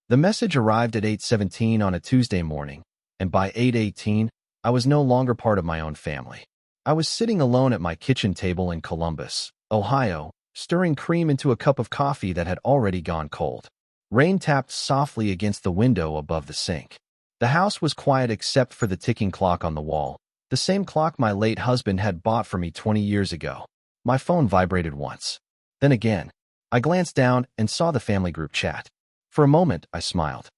The message arrived at 8:17 on a Tuesday morning, and by 8:18, I was no longer part of my own family. I was sitting alone at my kitchen table in Columbus, Ohio, stirring cream into a cup of coffee that had already gone cold. Rain tapped softly against the window above the sink. The house was quiet except for the ticking clock on the wall, the same clock my late husband had bought for me 20 years ago. My phone vibrated once. Then again. I glanced down and saw the family group chat. For a moment, I smiled.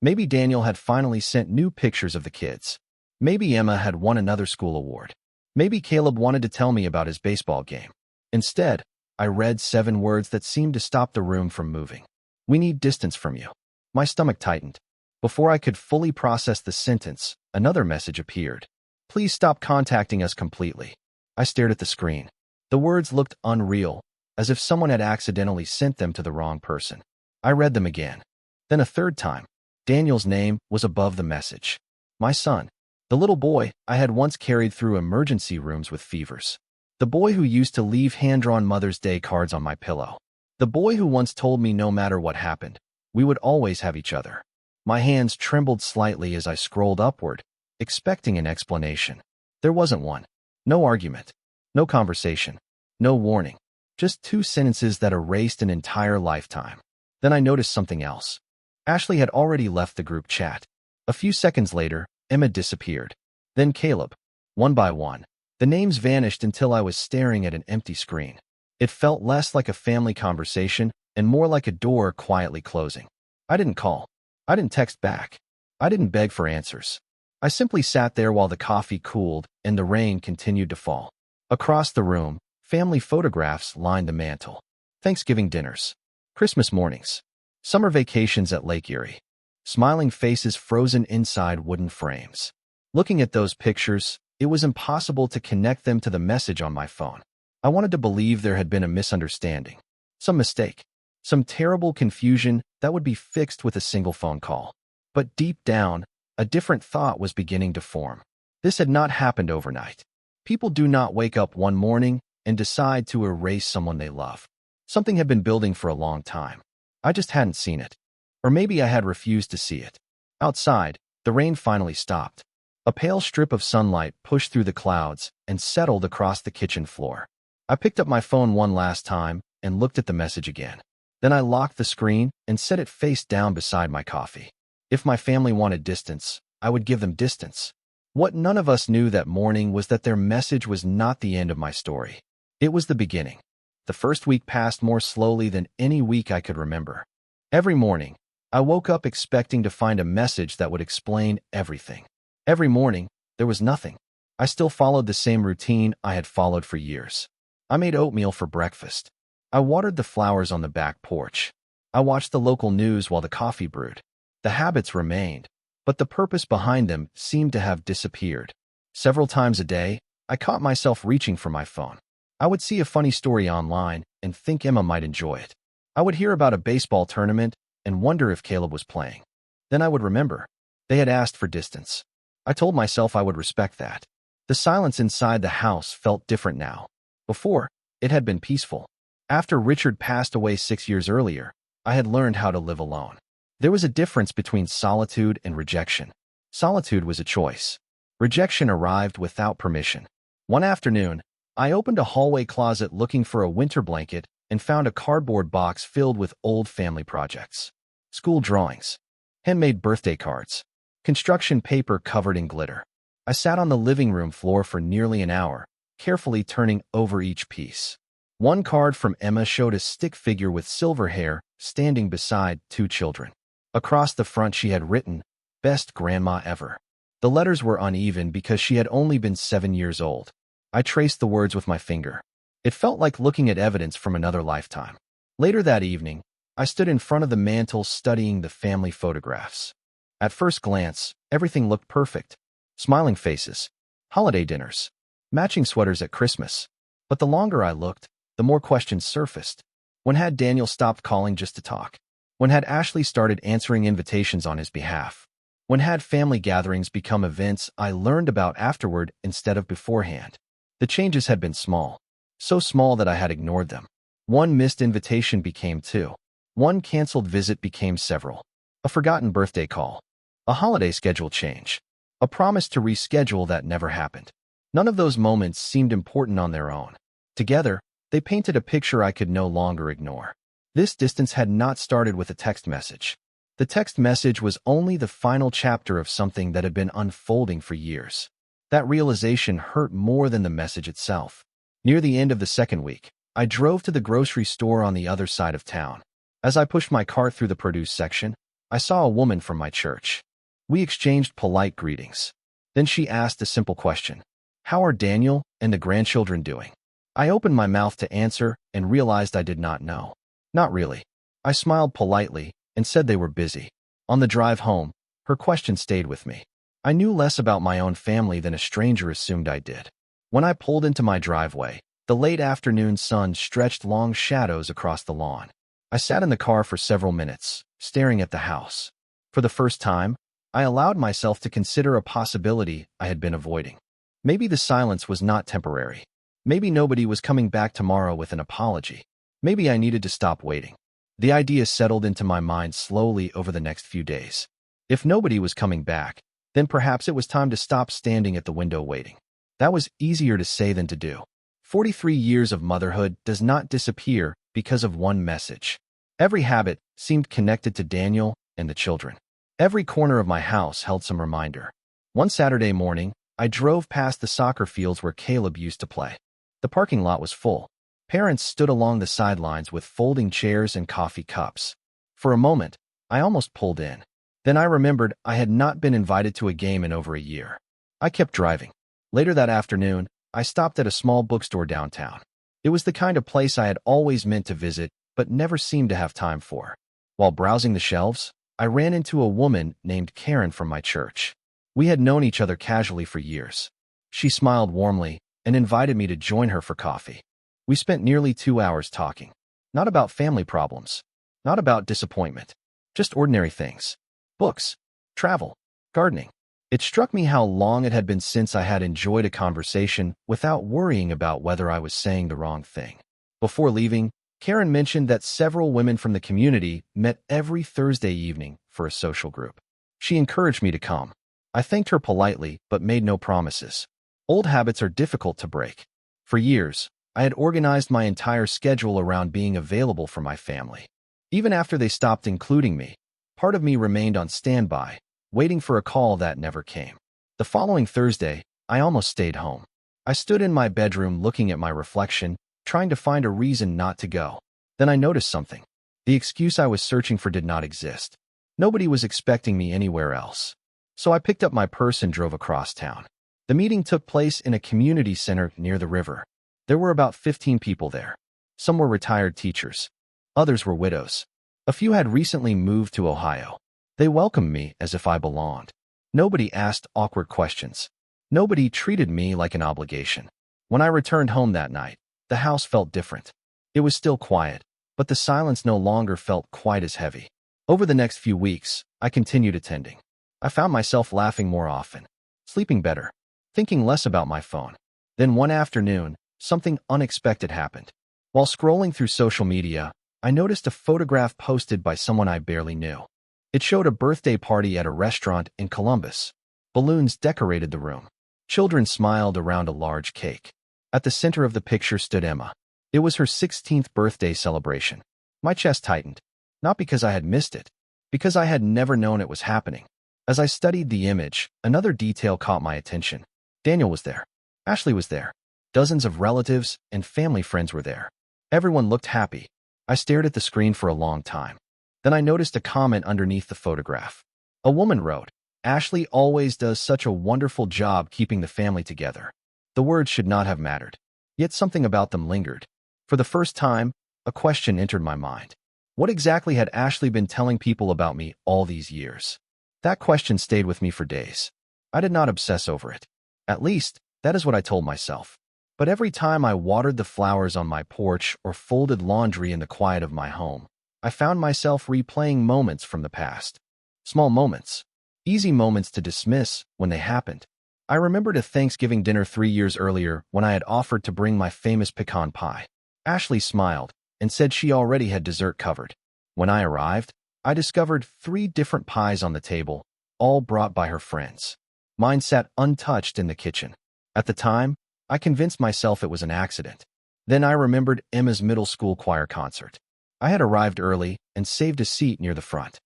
Maybe Daniel had finally sent new pictures of the kids. Maybe Emma had won another school award. Maybe Caleb wanted to tell me about his baseball game. Instead, I read 7 words that seemed to stop the room from moving. We need distance from you. My stomach tightened. Before I could fully process the sentence, another message appeared. Please stop contacting us completely. I stared at the screen. The words looked unreal, as if someone had accidentally sent them to the wrong person. I read them again. Then a third time. Daniel's name was above the message. My son. The little boy I had once carried through emergency rooms with fevers. The boy who used to leave hand-drawn Mother's Day cards on my pillow. The boy who once told me no matter what happened, we would always have each other. My hands trembled slightly as I scrolled upward, expecting an explanation. There wasn't one. No argument. No conversation. No warning. Just 2 sentences that erased an entire lifetime. Then I noticed something else. Ashley had already left the group chat. A few seconds later, Emma disappeared. Then Caleb. One by one, the names vanished until I was staring at an empty screen. It felt less like a family conversation and more like a door quietly closing. I didn't call. I didn't text back. I didn't beg for answers. I simply sat there while the coffee cooled and the rain continued to fall. Across the room, family photographs lined the mantel. Thanksgiving dinners. Christmas mornings. Summer vacations at Lake Erie. Smiling faces frozen inside wooden frames. Looking at those pictures, it was impossible to connect them to the message on my phone. I wanted to believe there had been a misunderstanding. Some mistake. Some terrible confusion that would be fixed with a single phone call. But deep down, a different thought was beginning to form. This had not happened overnight. People do not wake up one morning and decide to erase someone they love. Something had been building for a long time. I just hadn't seen it. Or maybe I had refused to see it. Outside, the rain finally stopped. A pale strip of sunlight pushed through the clouds and settled across the kitchen floor. I picked up my phone one last time and looked at the message again. Then I locked the screen and set it face down beside my coffee. If my family wanted distance, I would give them distance. What none of us knew that morning was that their message was not the end of my story. It was the beginning. The first week passed more slowly than any week I could remember. Every morning, I woke up expecting to find a message that would explain everything. Every morning, there was nothing. I still followed the same routine I had followed for years. I made oatmeal for breakfast. I watered the flowers on the back porch. I watched the local news while the coffee brewed. The habits remained, but the purpose behind them seemed to have disappeared. Several times a day, I caught myself reaching for my phone. I would see a funny story online and think Emma might enjoy it. I would hear about a baseball tournament and wonder if Caleb was playing. Then I would remember. They had asked for distance. I told myself I would respect that. The silence inside the house felt different now. Before, it had been peaceful. After Richard passed away 6 years earlier, I had learned how to live alone. There was a difference between solitude and rejection. Solitude was a choice. Rejection arrived without permission. One afternoon, I opened a hallway closet looking for a winter blanket and found a cardboard box filled with old family projects. School drawings. Handmade birthday cards. Construction paper covered in glitter. I sat on the living room floor for nearly an hour, carefully turning over each piece. One card from Emma showed a stick figure with silver hair standing beside 2 children. Across the front she had written, "Best Grandma Ever." The letters were uneven because she had only been 7 years old. I traced the words with my finger. It felt like looking at evidence from another lifetime. Later that evening, I stood in front of the mantel studying the family photographs. At first glance, everything looked perfect. Smiling faces, holiday dinners, matching sweaters at Christmas. But the longer I looked, the more questions surfaced. When had Daniel stopped calling just to talk? When had Ashley started answering invitations on his behalf? When had family gatherings become events I learned about afterward instead of beforehand? The changes had been small. So small that I had ignored them. One missed invitation became 2. One canceled visit became several. A forgotten birthday call. A holiday schedule change. A promise to reschedule that never happened. None of those moments seemed important on their own. Together, they painted a picture I could no longer ignore. This distance had not started with a text message. The text message was only the final chapter of something that had been unfolding for years. That realization hurt more than the message itself. Near the end of the second week, I drove to the grocery store on the other side of town. As I pushed my cart through the produce section, I saw a woman from my church. We exchanged polite greetings. Then she asked a simple question. How are Daniel and the grandchildren doing? I opened my mouth to answer and realized I did not know. Not really. I smiled politely and said they were busy. On the drive home, her question stayed with me. I knew less about my own family than a stranger assumed I did. When I pulled into my driveway, the late afternoon sun stretched long shadows across the lawn. I sat in the car for several minutes, staring at the house. For the first time, I allowed myself to consider a possibility I had been avoiding. Maybe the silence was not temporary. Maybe nobody was coming back tomorrow with an apology. Maybe I needed to stop waiting. The idea settled into my mind slowly over the next few days. If nobody was coming back, then perhaps it was time to stop standing at the window waiting. That was easier to say than to do. 43 years of motherhood does not disappear because of one message. Every habit seemed connected to Daniel and the children. Every corner of my house held some reminder. One Saturday morning, I drove past the soccer fields where Caleb used to play. The parking lot was full. Parents stood along the sidelines with folding chairs and coffee cups. For a moment, I almost pulled in. Then I remembered I had not been invited to a game in over a year. I kept driving. Later that afternoon, I stopped at a small bookstore downtown. It was the kind of place I had always meant to visit, but never seemed to have time for. While browsing the shelves, I ran into a woman named Karen from my church. We had known each other casually for years. She smiled warmly and invited me to join her for coffee. We spent nearly 2 hours talking. Not about family problems. Not about disappointment. Just ordinary things. Books. Travel. Gardening. It struck me how long it had been since I had enjoyed a conversation without worrying about whether I was saying the wrong thing. Before leaving, Karen mentioned that several women from the community met every Thursday evening for a social group. She encouraged me to come. I thanked her politely but made no promises. Old habits are difficult to break. For years, I had organized my entire schedule around being available for my family. Even after they stopped including me, part of me remained on standby, waiting for a call that never came. The following Thursday, I almost stayed home. I stood in my bedroom looking at my reflection, trying to find a reason not to go. Then I noticed something. The excuse I was searching for did not exist. Nobody was expecting me anywhere else. So I picked up my purse and drove across town. The meeting took place in a community center near the river. There were about 15 people there. Some were retired teachers. Others were widows. A few had recently moved to Ohio. They welcomed me as if I belonged. Nobody asked awkward questions. Nobody treated me like an obligation. When I returned home that night, the house felt different. It was still quiet, but the silence no longer felt quite as heavy. Over the next few weeks, I continued attending. I found myself laughing more often, sleeping better, thinking less about my phone. Then one afternoon, something unexpected happened. While scrolling through social media, I noticed a photograph posted by someone I barely knew. It showed a birthday party at a restaurant in Columbus. Balloons decorated the room. Children smiled around a large cake. At the center of the picture stood Emma. It was her 16th birthday celebration. My chest tightened, not because I had missed it, because I had never known it was happening. As I studied the image, another detail caught my attention. Daniel was there. Ashley was there. Dozens of relatives and family friends were there. Everyone looked happy. I stared at the screen for a long time. Then I noticed a comment underneath the photograph. A woman wrote, "Ashley always does such a wonderful job keeping the family together." The words should not have mattered, yet something about them lingered. For the first time, a question entered my mind. What exactly had Ashley been telling people about me all these years? That question stayed with me for days. I did not obsess over it. At least, that is what I told myself. But every time I watered the flowers on my porch or folded laundry in the quiet of my home, I found myself replaying moments from the past. Small moments. Easy moments to dismiss when they happened. I remembered a Thanksgiving dinner 3 years earlier when I had offered to bring my famous pecan pie. Ashley smiled and said she already had dessert covered. When I arrived, I discovered 3 different pies on the table, all brought by her friends. Mine sat untouched in the kitchen. At the time, I convinced myself it was an accident. Then I remembered Emma's middle school choir concert. I had arrived early and saved a seat near the front.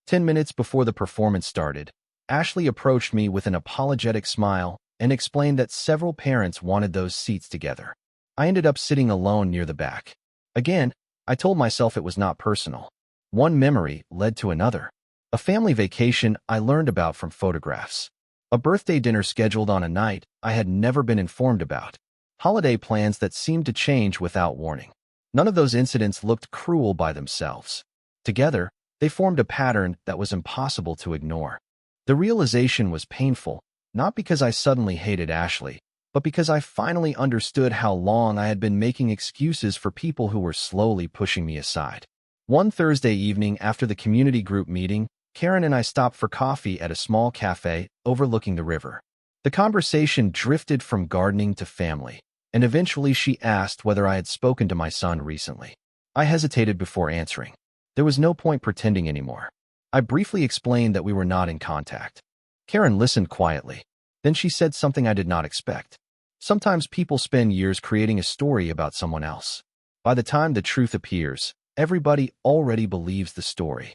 10 minutes before the performance started, Ashley approached me with an apologetic smile and explained that several parents wanted those seats together. I ended up sitting alone near the back. Again, I told myself it was not personal. One memory led to another. A family vacation I learned about from photographs. A birthday dinner scheduled on a night I had never been informed about. Holiday plans that seemed to change without warning. None of those incidents looked cruel by themselves. Together, they formed a pattern that was impossible to ignore. The realization was painful, not because I suddenly hated Ashley, but because I finally understood how long I had been making excuses for people who were slowly pushing me aside. One Thursday evening after the community group meeting, Karen and I stopped for coffee at a small cafe overlooking the river. The conversation drifted from gardening to family, and eventually she asked whether I had spoken to my son recently. I hesitated before answering. There was no point pretending anymore. I briefly explained that we were not in contact. Karen listened quietly. Then she said something I did not expect. Sometimes people spend years creating a story about someone else. By the time the truth appears, everybody already believes the story.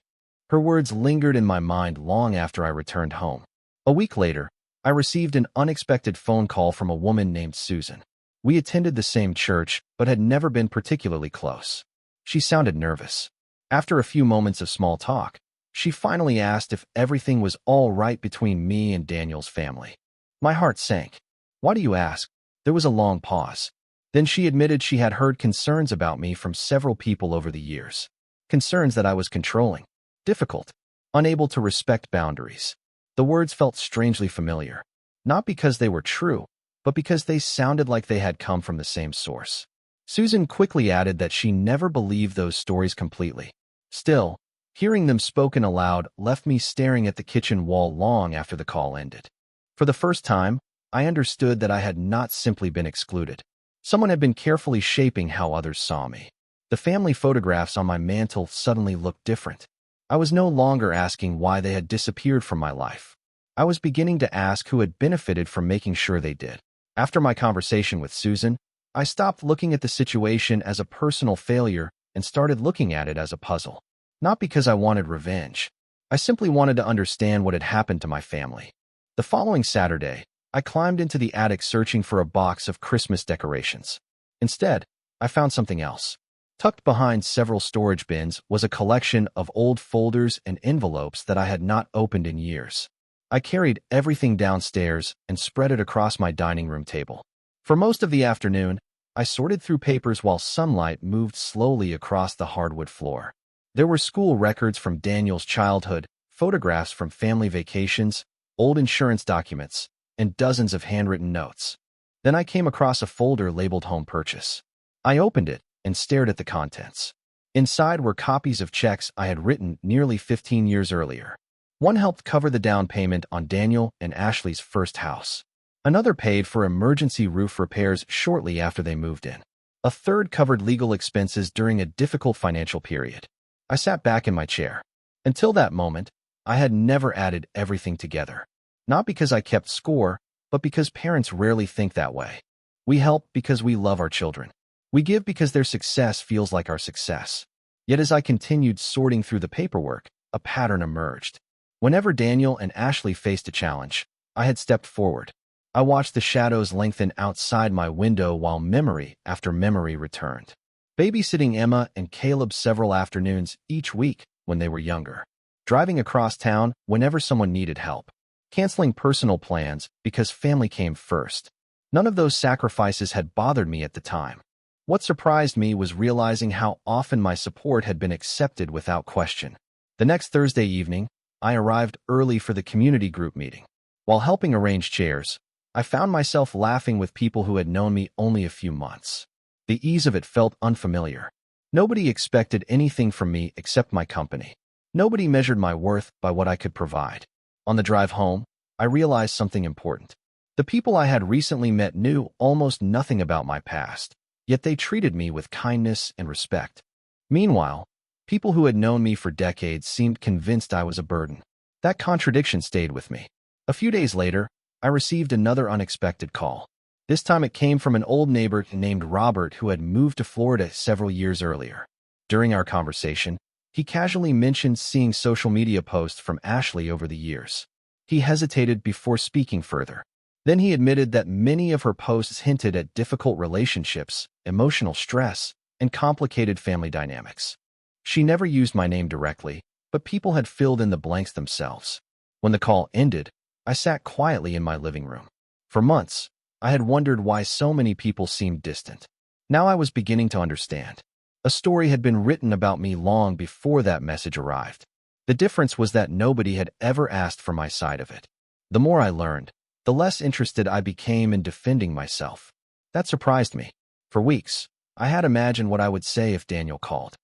Her words lingered in my mind long after I returned home. A week later, I received an unexpected phone call from a woman named Susan. We attended the same church, but had never been particularly close. She sounded nervous. After a few moments of small talk, she finally asked if everything was all right between me and Daniel's family. My heart sank. Why do you ask? There was a long pause. Then she admitted she had heard concerns about me from several people over the years. Concerns that I was controlling, difficult, unable to respect boundaries. The words felt strangely familiar, not because they were true, but because they sounded like they had come from the same source. Susan quickly added that she never believed those stories completely. Still, hearing them spoken aloud left me staring at the kitchen wall long after the call ended. For the first time, I understood that I had not simply been excluded. Someone had been carefully shaping how others saw me. The family photographs on my mantle suddenly looked different. I was no longer asking why they had disappeared from my life. I was beginning to ask who had benefited from making sure they did. After my conversation with Susan, I stopped looking at the situation as a personal failure and started looking at it as a puzzle. Not because I wanted revenge. I simply wanted to understand what had happened to my family. The following Saturday, I climbed into the attic searching for a box of Christmas decorations. Instead, I found something else. Tucked behind several storage bins was a collection of old folders and envelopes that I had not opened in years. I carried everything downstairs and spread it across my dining room table. For most of the afternoon, I sorted through papers while sunlight moved slowly across the hardwood floor. There were school records from Daniel's childhood, photographs from family vacations, old insurance documents, and dozens of handwritten notes. Then I came across a folder labeled Home Purchase. I opened it and stared at the contents. Inside were copies of checks I had written nearly 15 years earlier. One helped cover the down payment on Daniel and Ashley's first house. Another paid for emergency roof repairs shortly after they moved in. A third covered legal expenses during a difficult financial period. I sat back in my chair. Until that moment, I had never added everything together. Not because I kept score, but because parents rarely think that way. We help because we love our children. We give because their success feels like our success. Yet as I continued sorting through the paperwork, a pattern emerged. Whenever Daniel and Ashley faced a challenge, I had stepped forward. I watched the shadows lengthen outside my window while memory after memory returned. Babysitting Emma and Caleb several afternoons each week when they were younger. Driving across town whenever someone needed help. Canceling personal plans because family came first. None of those sacrifices had bothered me at the time. What surprised me was realizing how often my support had been accepted without question. The next Thursday evening, I arrived early for the community group meeting. While helping arrange chairs, I found myself laughing with people who had known me only a few months. The ease of it felt unfamiliar. Nobody expected anything from me except my company. Nobody measured my worth by what I could provide. On the drive home, I realized something important. The people I had recently met knew almost nothing about my past, yet they treated me with kindness and respect. Meanwhile, People who had known me for decades seemed convinced I was a burden. That contradiction stayed with me. A few days later, I received another unexpected call. This time it came from an old neighbor named Robert who had moved to Florida several years earlier. During our conversation, he casually mentioned seeing social media posts from Ashley over the years. He hesitated before speaking further. Then he admitted that many of her posts hinted at difficult relationships, emotional stress, and complicated family dynamics. She never used my name directly, but people had filled in the blanks themselves. When the call ended, I sat quietly in my living room. For months, I had wondered why so many people seemed distant. Now I was beginning to understand. A story had been written about me long before that message arrived. The difference was that nobody had ever asked for my side of it. The more I learned, the less interested I became in defending myself. That surprised me. For weeks, I had imagined what I would say if Daniel called.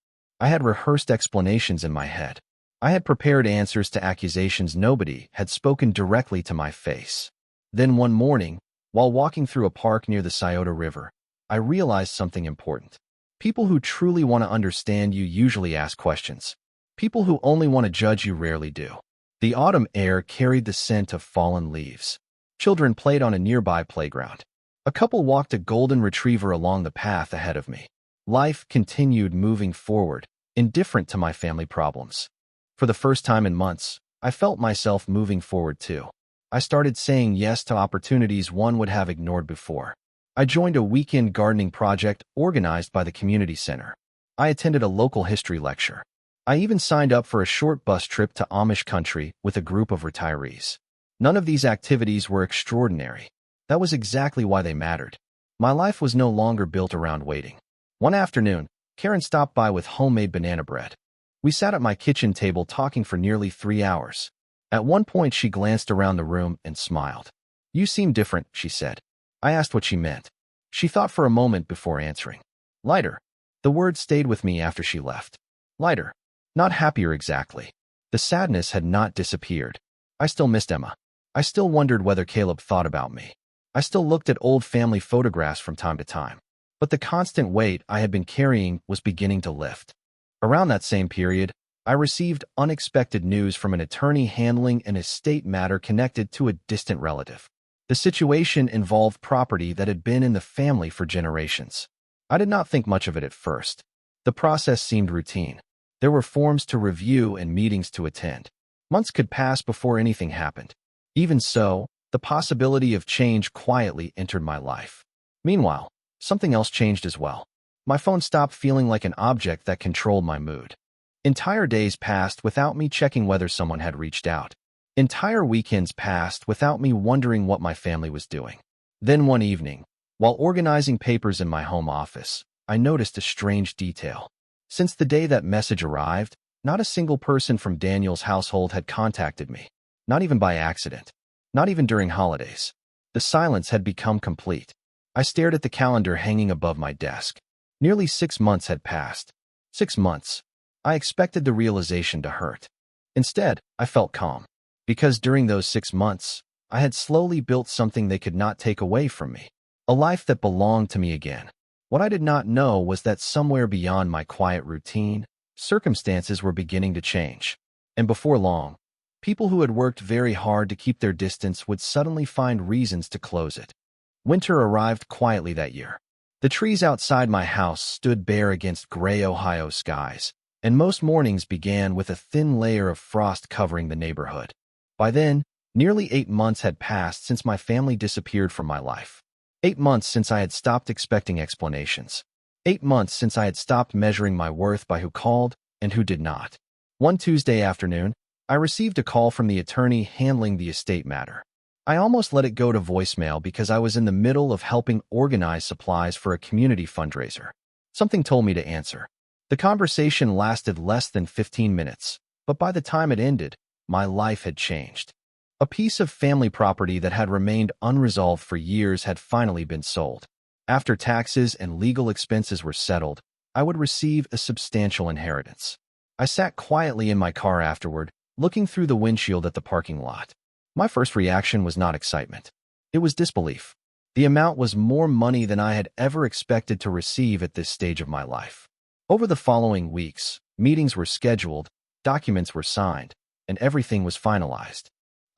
I had rehearsed explanations in my head. I had prepared answers to accusations nobody had spoken directly to my face. Then one morning, while walking through a park near the Scioto River, I realized something important. People who truly want to understand you usually ask questions. People who only want to judge you rarely do. The autumn air carried the scent of fallen leaves. Children played on a nearby playground. A couple walked a golden retriever along the path ahead of me. Life continued moving forward, indifferent to my family problems. For the first time in months, I felt myself moving forward too. I started saying yes to opportunities one would have ignored before. I joined a weekend gardening project organized by the community center. I attended a local history lecture. I even signed up for a short bus trip to Amish country with a group of retirees. None of these activities were extraordinary. That was exactly why they mattered. My life was no longer built around waiting. One afternoon, Karen stopped by with homemade banana bread. We sat at my kitchen table talking for nearly 3 hours. At one point, she glanced around the room and smiled. "You seem different," she said. I asked what she meant. She thought for a moment before answering. "Lighter." The word stayed with me after she left. Lighter. Not happier exactly. The sadness had not disappeared. I still missed Emma. I still wondered whether Caleb thought about me. I still looked at old family photographs from time to time. But the constant weight I had been carrying was beginning to lift. Around that same period, I received unexpected news from an attorney handling an estate matter connected to a distant relative. The situation involved property that had been in the family for generations. I did not think much of it at first. The process seemed routine. There were forms to review and meetings to attend. Months could pass before anything happened. Even so, the possibility of change quietly entered my life. Meanwhile, something else changed as well. My phone stopped feeling like an object that controlled my mood. Entire days passed without me checking whether someone had reached out. Entire weekends passed without me wondering what my family was doing. Then one evening, while organizing papers in my home office, I noticed a strange detail. Since the day that message arrived, not a single person from Daniel's household had contacted me, not even by accident, not even during holidays. The silence had become complete. I stared at the calendar hanging above my desk. Nearly 6 months had passed. 6 months. I expected the realization to hurt. Instead, I felt calm. Because during those 6 months, I had slowly built something they could not take away from me. A life that belonged to me again. What I did not know was that somewhere beyond my quiet routine, circumstances were beginning to change. And before long, people who had worked very hard to keep their distance would suddenly find reasons to close it. Winter arrived quietly that year. The trees outside my house stood bare against gray Ohio skies, and most mornings began with a thin layer of frost covering the neighborhood. By then, nearly 8 months had passed since my family disappeared from my life. 8 months since I had stopped expecting explanations. 8 months since I had stopped measuring my worth by who called and who did not. One Tuesday afternoon, I received a call from the attorney handling the estate matter. I almost let it go to voicemail because I was in the middle of helping organize supplies for a community fundraiser. Something told me to answer. The conversation lasted less than 15 minutes, but by the time it ended, my life had changed. A piece of family property that had remained unresolved for years had finally been sold. After taxes and legal expenses were settled, I would receive a substantial inheritance. I sat quietly in my car afterward, looking through the windshield at the parking lot. My first reaction was not excitement. It was disbelief. The amount was more money than I had ever expected to receive at this stage of my life. Over the following weeks, meetings were scheduled, documents were signed, and everything was finalized.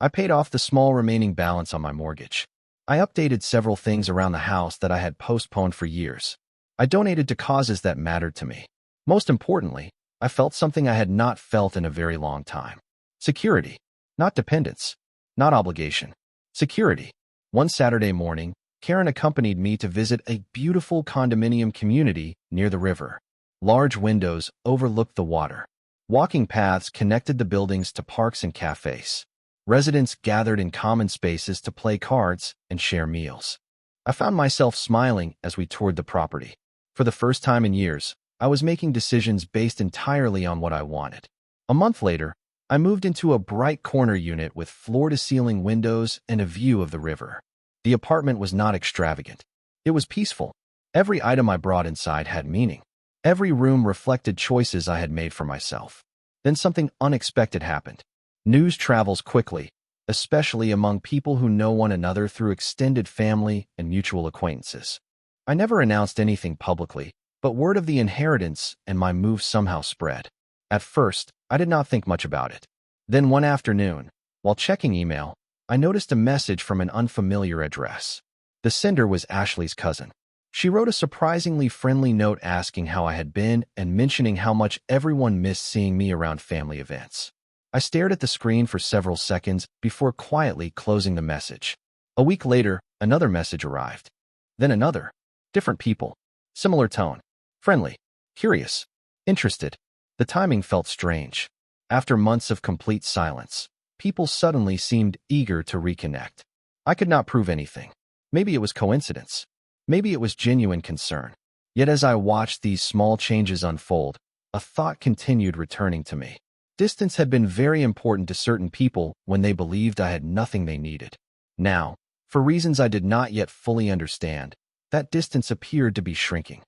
I paid off the small remaining balance on my mortgage. I updated several things around the house that I had postponed for years. I donated to causes that mattered to me. Most importantly, I felt something I had not felt in a very long time. Security. Not dependence. Not obligation. Security. One Saturday morning, Karen accompanied me to visit a beautiful condominium community near the river. Large windows overlooked the water. Walking paths connected the buildings to parks and cafes. Residents gathered in common spaces to play cards and share meals. I found myself smiling as we toured the property. For the first time in years, I was making decisions based entirely on what I wanted. A month later, I moved into a bright corner unit with floor-to-ceiling windows and a view of the river. The apartment was not extravagant. It was peaceful. Every item I brought inside had meaning. Every room reflected choices I had made for myself. Then something unexpected happened. News travels quickly, especially among people who know one another through extended family and mutual acquaintances. I never announced anything publicly, but word of the inheritance and my move somehow spread. At first, I did not think much about it. Then one afternoon, while checking email, I noticed a message from an unfamiliar address. The sender was Ashley's cousin. She wrote a surprisingly friendly note asking how I had been and mentioning how much everyone missed seeing me around family events. I stared at the screen for several seconds before quietly closing the message. A week later, another message arrived. Then another. Different people. Similar tone. Friendly. Curious. Interested. The timing felt strange. After months of complete silence, people suddenly seemed eager to reconnect. I could not prove anything. Maybe it was coincidence. Maybe it was genuine concern. Yet as I watched these small changes unfold, a thought continued returning to me. Distance had been very important to certain people when they believed I had nothing they needed. Now, for reasons I did not yet fully understand, that distance appeared to be shrinking.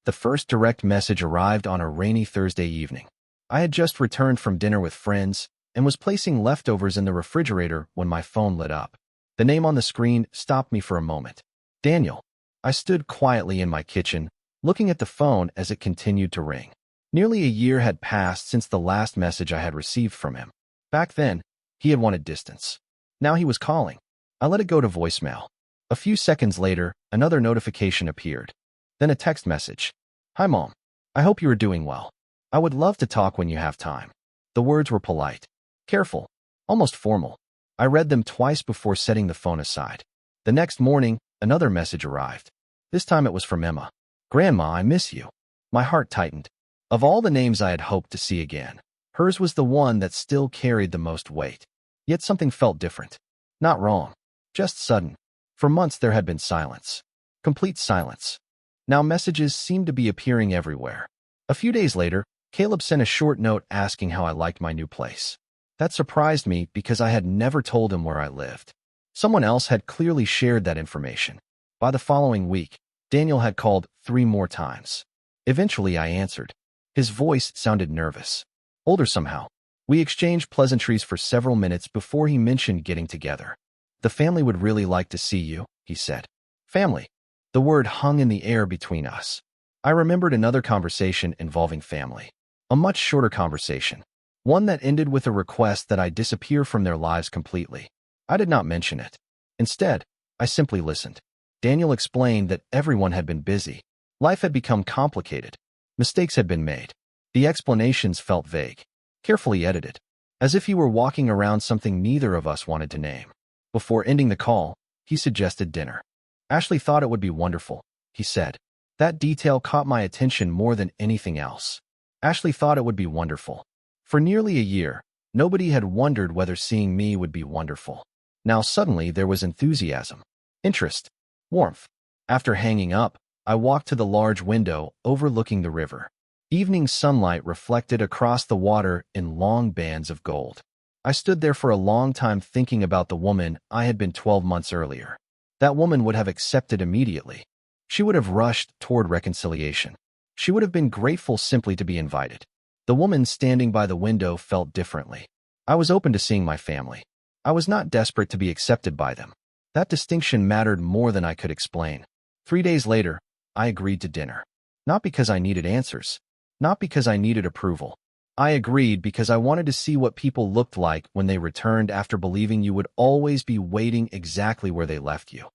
The first direct message arrived on a rainy Thursday evening. I had just returned from dinner with friends and was placing leftovers in the refrigerator when my phone lit up. The name on the screen stopped me for a moment. Daniel. I stood quietly in my kitchen, looking at the phone as it continued to ring. Nearly a year had passed since the last message I had received from him. Back then, he had wanted distance. Now he was calling. I let it go to voicemail. A few seconds later, another notification appeared. Then a text message. Hi, Mom. I hope you are doing well. I would love to talk when you have time. The words were polite, careful, almost formal. I read them twice before setting the phone aside. The next morning, another message arrived. This time it was from Emma. Grandma, I miss you. My heart tightened. Of all the names I had hoped to see again, hers was the one that still carried the most weight. Yet something felt different. Not wrong. Just sudden. For months there had been silence. Complete silence. Now messages seemed to be appearing everywhere. A few days later, Caleb sent a short note asking how I liked my new place. That surprised me because I had never told him where I lived. Someone else had clearly shared that information. By the following week, Daniel had called 3 more times. Eventually I answered. His voice sounded nervous. Older somehow. We exchanged pleasantries for several minutes before he mentioned getting together. The family would really like to see you, he said. Family. The word hung in the air between us. I remembered another conversation involving family. A much shorter conversation. One that ended with a request that I disappear from their lives completely. I did not mention it. Instead, I simply listened. Daniel explained that everyone had been busy. Life had become complicated. Mistakes had been made. The explanations felt vague, carefully edited, as if he were walking around something neither of us wanted to name. Before ending the call, he suggested dinner. Ashley thought it would be wonderful, he said. That detail caught my attention more than anything else. Ashley thought it would be wonderful. For nearly a year, nobody had wondered whether seeing me would be wonderful. Now suddenly there was enthusiasm, interest, warmth. After hanging up, I walked to the large window overlooking the river. Evening sunlight reflected across the water in long bands of gold. I stood there for a long time thinking about the woman I had been 12 months earlier. That woman would have accepted immediately. She would have rushed toward reconciliation. She would have been grateful simply to be invited. The woman standing by the window felt differently. I was open to seeing my family. I was not desperate to be accepted by them. That distinction mattered more than I could explain. 3 days later, I agreed to dinner. Not because I needed answers, Not because I needed approval. I agreed because I wanted to see what people looked like when they returned after believing you would always be waiting exactly where they left you.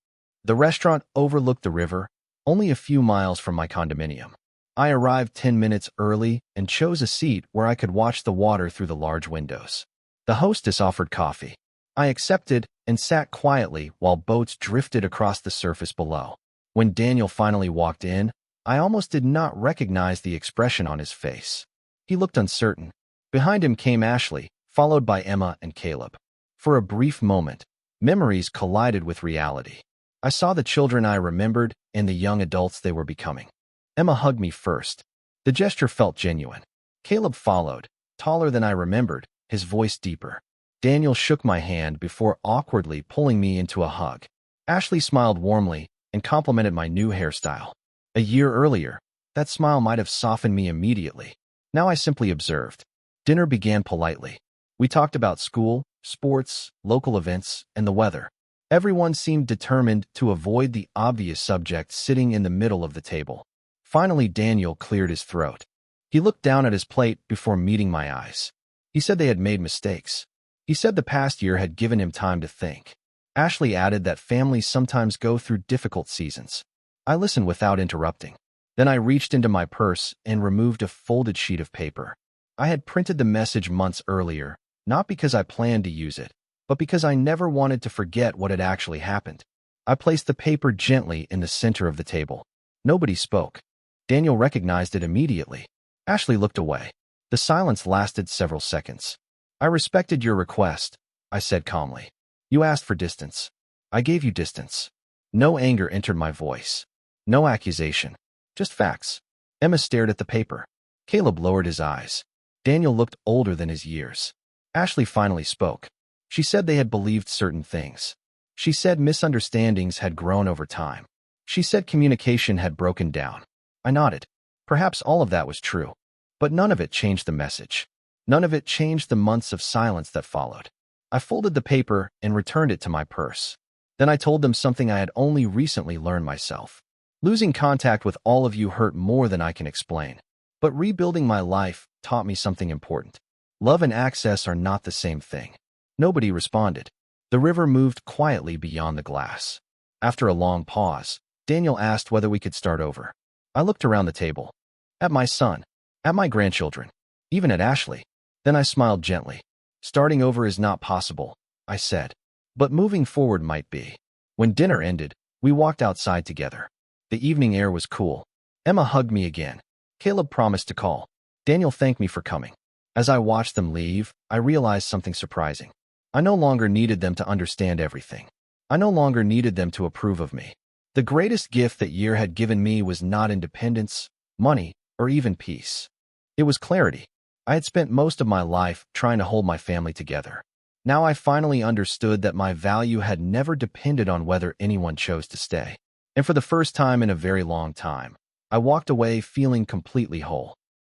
The restaurant overlooked the river, only a few miles from my condominium. I arrived 10 minutes early and chose a seat where I could watch the water through the large windows. The hostess offered coffee. I accepted and sat quietly while boats drifted across the surface below. When Daniel finally walked in, I almost did not recognize the expression on his face. He looked uncertain. Behind him came Ashley, followed by Emma and Caleb. For a brief moment, memories collided with reality. I saw the children I remembered and the young adults they were becoming. Emma hugged me first. The gesture felt genuine. Caleb followed, taller than I remembered, his voice deeper. Daniel shook my hand before awkwardly pulling me into a hug. Ashley smiled warmly and complimented my new hairstyle. A year earlier, that smile might have softened me immediately. Now I simply observed. Dinner began politely. We talked about school, sports, local events, and the weather. Everyone seemed determined to avoid the obvious subject sitting in the middle of the table. Finally, Daniel cleared his throat. He looked down at his plate before meeting my eyes. He said they had made mistakes. He said the past year had given him time to think. Ashley added that families sometimes go through difficult seasons. I listened without interrupting. Then I reached into my purse and removed a folded sheet of paper. I had printed the message months earlier, not because I planned to use it, but because I never wanted to forget what had actually happened. I placed the paper gently in the center of the table. Nobody spoke. Daniel recognized it immediately. Ashley looked away. The silence lasted several seconds. I respected your request, I said calmly. You asked for distance. I gave you distance. No anger entered my voice. No accusation. Just facts. Emma stared at the paper. Caleb lowered his eyes. Daniel looked older than his years. Ashley finally spoke. She said they had believed certain things. She said misunderstandings had grown over time. She said communication had broken down. I nodded. Perhaps all of that was true. But none of it changed the message. None of it changed the months of silence that followed. I folded the paper and returned it to my purse. Then I told them something I had only recently learned myself. Losing contact with all of you hurt more than I can explain. But rebuilding my life taught me something important. Love and access are not the same thing. Nobody responded. The river moved quietly beyond the glass. After a long pause, Daniel asked whether we could start over. I looked around the table. At my son. At my grandchildren. Even at Ashley. Then I smiled gently. Starting over is not possible, I said. But moving forward might be. When dinner ended, we walked outside together. The evening air was cool. Emma hugged me again. Caleb promised to call. Daniel thanked me for coming. As I watched them leave, I realized something surprising. I no longer needed them to understand everything. I no longer needed them to approve of me. The greatest gift that year had given me was not independence, money, or even peace. It was clarity. I had spent most of my life trying to hold my family together. Now I finally understood that my value had never depended on whether anyone chose to stay. And for the first time in a very long time, I walked away feeling completely whole.